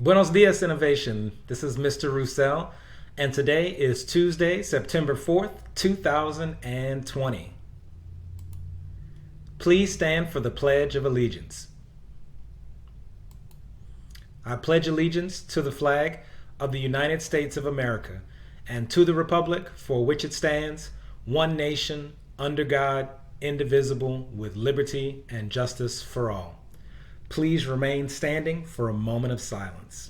Buenos dias, innovation. This is Mr. Roussel, and today is Tuesday, September 4th, 2020. Please stand for the Pledge of Allegiance. I pledge allegiance to the flag of the United States of America and to the republic for which it stands, one nation, under God, indivisible, with liberty and justice for all. Please remain standing for a moment of silence.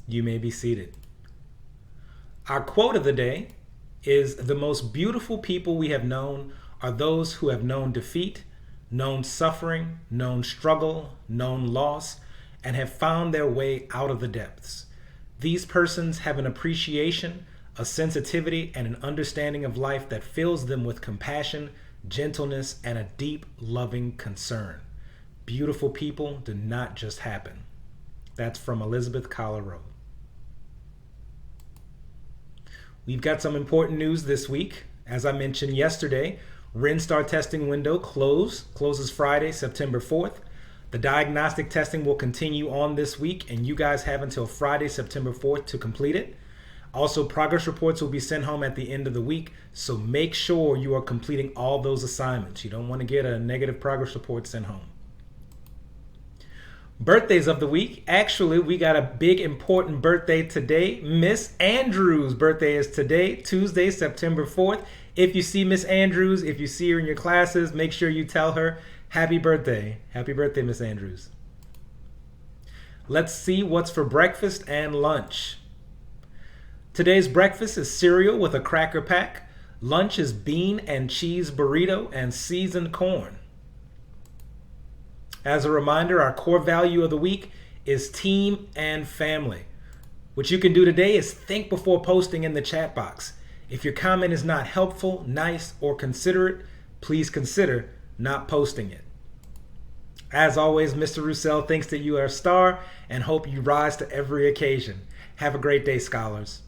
You may be seated. Our quote of the day is, "The most beautiful people we have known are those who have known defeat, known suffering, known struggle, known loss, and have found their way out of the depths. These persons have an appreciation, a sensitivity, and an understanding of life that fills them with compassion, gentleness, and a deep, loving concern. Beautiful people do not just happen." That's from Elizabeth Collier. We've got some important news this week. As I mentioned yesterday, RINSTAR testing window closes Friday, September 4th. The diagnostic testing will continue on this week, and you guys have until Friday, September 4th to complete it. Also, progress reports will be sent home at the end of the week, so make sure you are completing all those assignments. You don't want to get a negative progress report sent home. Birthdays of the week. Actually, we got a big important birthday today. Miss Andrews' birthday is today, Tuesday, September 4th. If you see Miss Andrews, if you see her in your classes, make sure you tell her happy birthday. Happy birthday, Miss Andrews. Let's see what's for breakfast and lunch. Today's breakfast is cereal with a cracker pack. Lunch is bean and cheese burrito and seasoned corn. As a reminder, our core value of the week is team and family. What you can do today is think before posting in the chat box. If your comment is not helpful, nice, or considerate, please consider not posting it. As always, Mr. Roussel thinks that you are a star and hope you rise to every occasion. Have a great day, scholars.